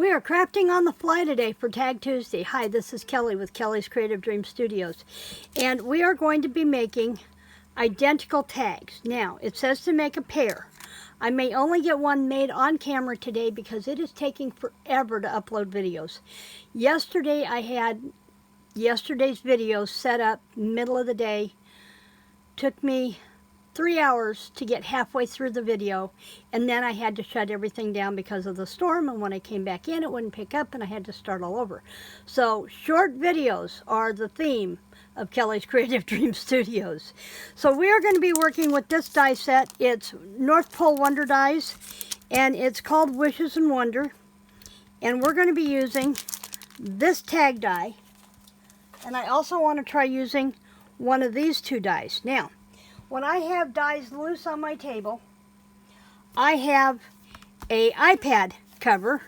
We are crafting on the fly today for Tag Tuesday. Hi, this is Kelly with Kelly's Creative Dream Studios. And we are going to be making identical tags. Now, it says to make a pair. I may only get one made on camera today because it is taking forever to upload videos. Yesterday, I had yesterday's video set up middle of the day. Took me 3 hours to get halfway through the video, and then I had to shut everything down because of the storm, and when I came back in it wouldn't pick up and I had to start all over. So short videos are the theme of Kelly's Creative Dream Studios. So we are going to be working with this die set. It's North Pole Wonder dies, and it's called Wishes and Wonder, and we're going to be using this tag die, and I also want to try using one of these two dies. Now, when I have dies loose on my table, I have a iPad cover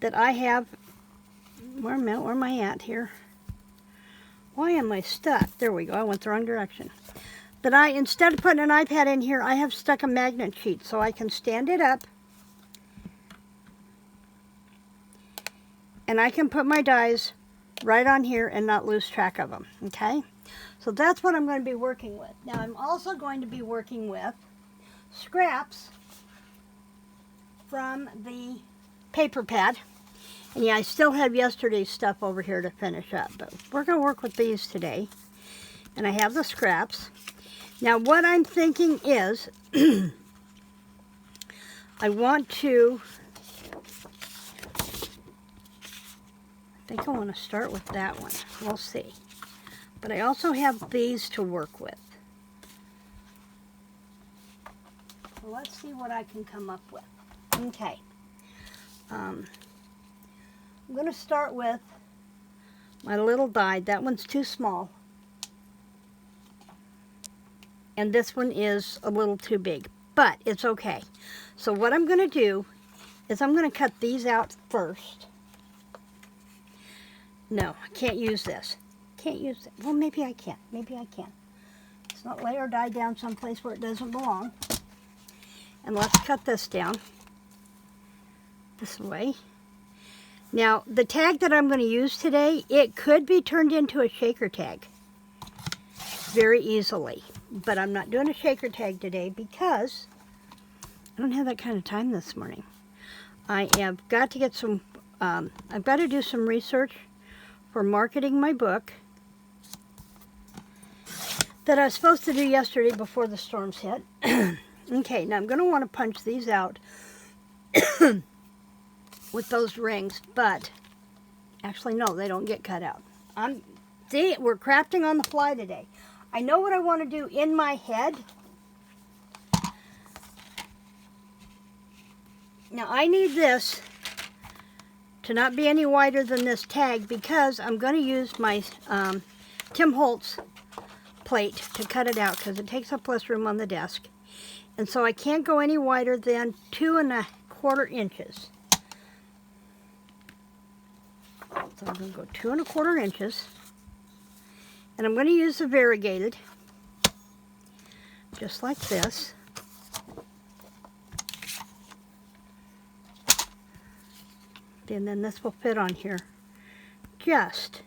that I have, where am I at here? Why am I stuck? There we go, I went the wrong direction. That I, instead of putting an iPad in here, I have stuck a magnet sheet so I can stand it up and I can put my dies right on here and not lose track of them, okay? So that's what I'm going to be working with. Now I'm also going to be working with scraps from the paper pad. And yeah, I still have yesterday's stuff over here to finish up, but we're going to work with these today. And I have the scraps. Now what I'm thinking is, I want to, I think I want to start with that one. We'll see. But I also have these to work with. So let's see what I can come up with. Okay. I'm going to start with my little die. That one's too small. And this one is a little too big. But it's okay. So what I'm going to do is I'm going to cut these out first. No, I can't use this. Can't use it. Well, maybe I can. Maybe I can. Let's not lay our die down someplace where it doesn't belong. And let's cut this down this way. Now, the tag that I'm going to use today, it could be turned into a shaker tag very easily. But I'm not doing a shaker tag today because I don't have that kind of time this morning. I have got to get some, I've got to do some research for marketing my book that I was supposed to do yesterday before the storms hit. Okay, now I'm going to want to punch these out with those rings, but actually no, they don't get cut out. See, we're crafting on the fly today. I know what I want to do in my head. Now I need this to not be any wider than this tag because I'm going to use my Tim Holtz plate to cut it out because it takes up less room on the desk. And so I can't go any wider than 2¼ inches. So I'm going to go 2¼ inches. And I'm going to use the variegated, just like this. And then this will fit on here just,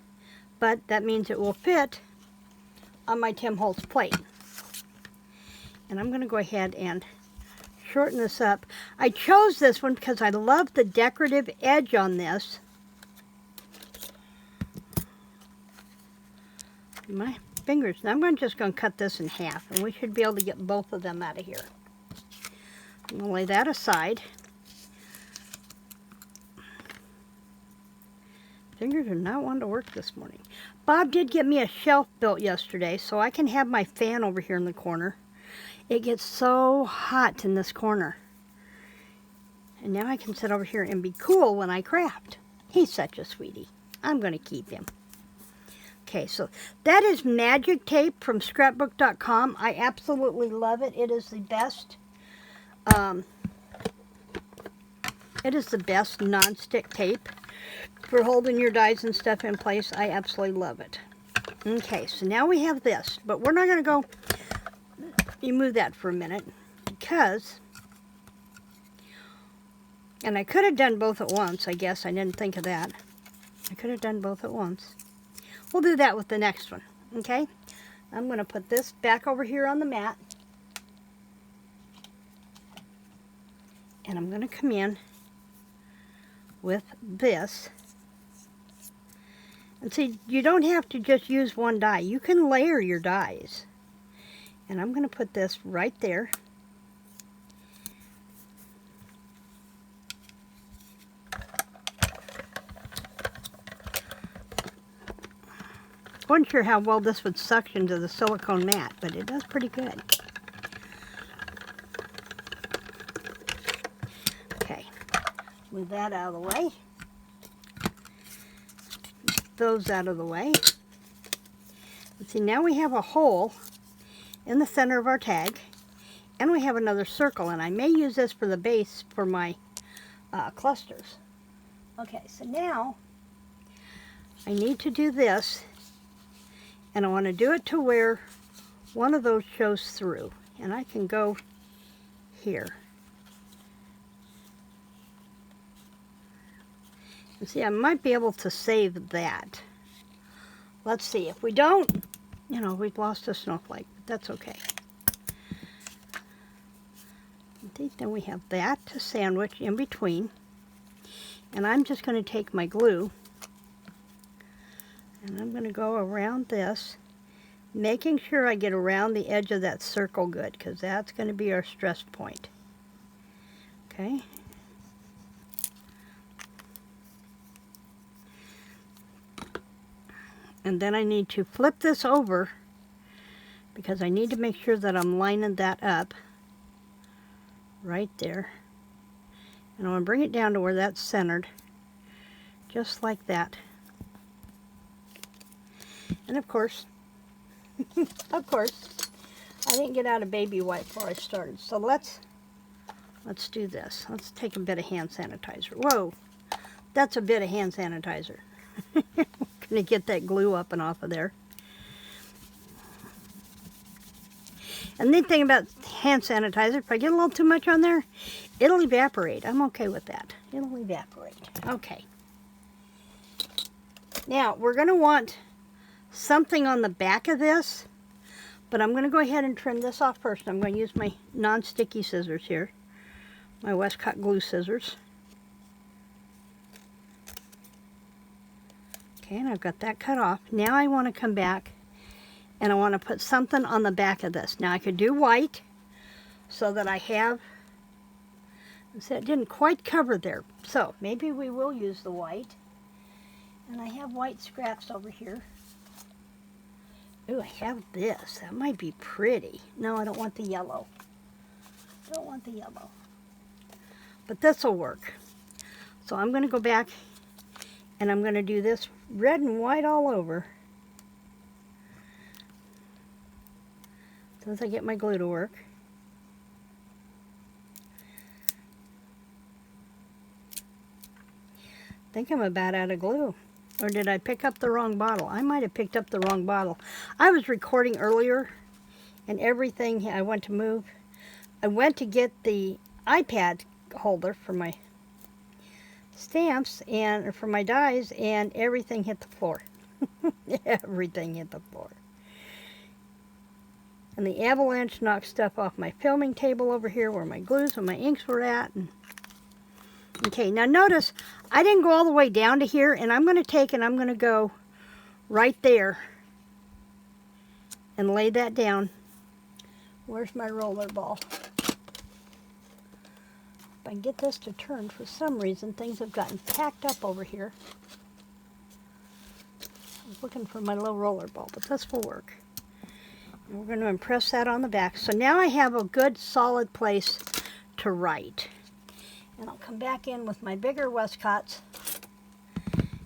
but that means it will fit on my Tim Holtz plate. And I'm going to go ahead and shorten this up. I chose this one because I love the decorative edge on this. My fingers. Now I'm just going to cut this in half, and we should be able to get both of them out of here. I'm going to lay that aside. Fingers are not wanting to work this morning. Bob did get me a shelf built yesterday, so I can have my fan over here in the corner. It gets so hot in this corner. And now I can sit over here and be cool when I craft. He's such a sweetie. I'm going to keep him. Okay, so that is magic tape from scrapbook.com. I absolutely love it. It is the best. It is the best non-stick tape for holding your dies and stuff in place. I absolutely love it. Okay, so now we have this, but we're not going to go, you move that for a minute, because And I could have done both at once, I guess. I didn't think of that. I could have done both at once. We'll do that with the next one, okay? I'm going to put this back over here on the mat. And I'm going to come in with this. And see, you don't have to just use one die. You can layer your dies. And I'm going to put this right there. Wasn't sure how well this would suction to the silicone mat, but it does pretty good. Okay, move that out of the way. Those out of the way. Let's see, now we have a hole in the center of our tag, and we have another circle, and I may use this for the base for my clusters. Okay, so now I need to do this. And I want to do it to where one of those shows through. And I can go here. And see, I might be able to save that. Let's see. If we don't, you know, we've lost a snowflake. But that's okay. Then we have that to sandwich in between. And I'm just going to take my glue. And I'm going to go around this, making sure I get around the edge of that circle good, because that's going to be our stress point. Okay. And then I need to flip this over, because I need to make sure that I'm lining that up right there. And I want to bring it down to where that's centered, just like that. And of course, I didn't get out a baby wipe before I started. So let's do this. Let's take a bit of hand sanitizer. Whoa, that's a bit of hand sanitizer. Gonna get that glue up and off of there. And the neat thing about hand sanitizer, if I get a little too much on there, it'll evaporate. I'm okay with that. It'll evaporate. Okay. Now, we're going to want something on the back of this, but I'm going to go ahead and trim this off first. I'm going to use my non-sticky scissors here, my Westcott glue scissors. Okay, and I've got that cut off. Now I want to come back and I want to put something on the back of this. Now I could do white so that I have, so it didn't quite cover there. So maybe we will use the white. And I have white scraps over here. Ooh, I have this. That might be pretty. No, I don't want the yellow. Don't want the yellow. But this will work. So I'm going to go back and I'm going to do this red and white all over. As soon as I get my glue to work. I think I'm about out of glue. Or did I pick up the wrong bottle? I might have picked up the wrong bottle. I was recording earlier and everything I went to move. I went to get the iPad holder for my stamps and for my dies, and everything hit the floor. Everything hit the floor. And the avalanche knocked stuff off my filming table over here where my glues and my inks were at. And okay, now notice I didn't go all the way down to here, and I'm going to take and I'm going to go right there and lay that down. Where's my roller ball? If I can get this to turn, for some reason things have gotten packed up over here. I was looking for my little roller ball, but this will work. And we're going to impress that on the back. So now I have a good solid place to write. And I'll come back in with my bigger Westcotts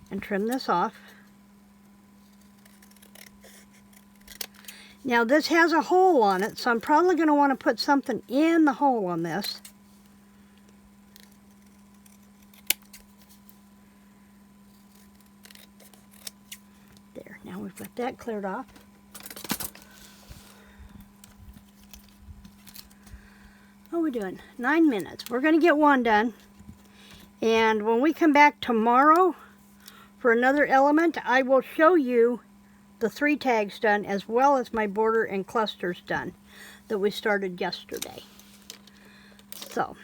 and trim this off. Now this has a hole on it, so I'm probably going to want to put something in the hole on this. There, now we've got that cleared off. What are we doing? 9 minutes. We're going to get one done, And when we come back tomorrow for another element, I will show you the 3 tags done, as well as my border and clusters done that we started yesterday. So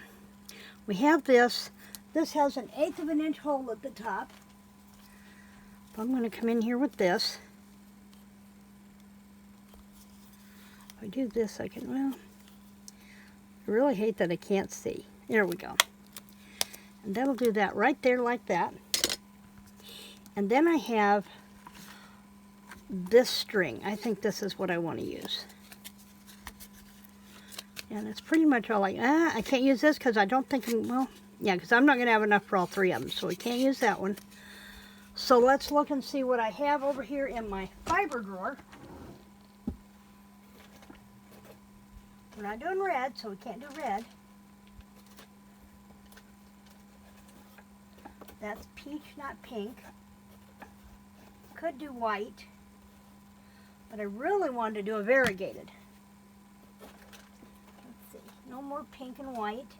we have this. This has an 1/8 of an inch hole at the top. I'm going to come in here with this. If I do this, I can, well, I really hate that I can't see. There we go. And that'll do that right there like that. And then I have this string. I think this is what I want to use. And that's pretty much all I can't use this because I don't think well, yeah, because I'm not going to have enough for all 3 of them, so we can't use that one. So let's look and see what I have over here in my fiber drawer. We're not doing red, so we can't do red. That's peach, not pink. Could do white, but I really wanted to do a variegated. Let's see, no more pink and white.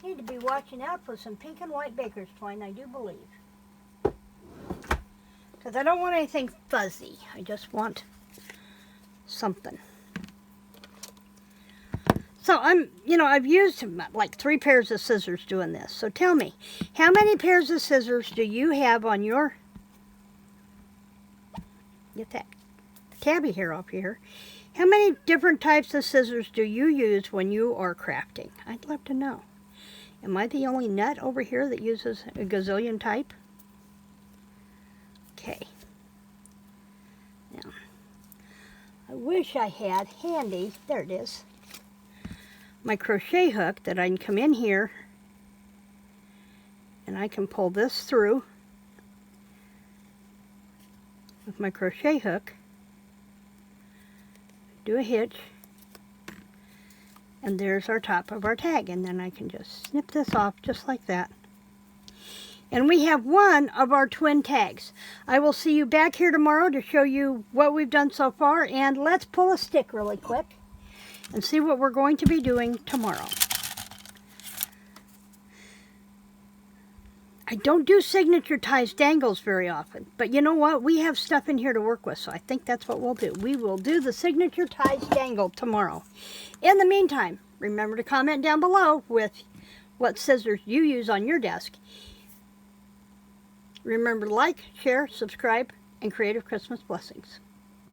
Need to be watching out for some pink and white baker's twine, I do believe. Because I don't want anything fuzzy. I just want something. So I've used like 3 pairs of scissors doing this. So tell me, how many pairs of scissors do you have on your, get that tabby hair off here. How many different types of scissors do you use when you are crafting? I'd love to know. Am I the only nut over here that uses a gazillion type? Okay. Now, I wish I had handy, there it is, my crochet hook that I can come in here and I can pull this through with my crochet hook, do a hitch, and there's our top of our tag, and then I can just snip this off just like that. And we have one of our twin tags. I will see you back here tomorrow to show you what we've done so far, and let's pull a stick really quick and see what we're going to be doing tomorrow. I don't do signature ties dangles very often, but you know what? We have stuff in here to work with, so I think that's what we'll do. We will do the signature ties dangle tomorrow. In the meantime, remember to comment down below with what scissors you use on your desk. Remember to like, share, subscribe, and creative Christmas blessings.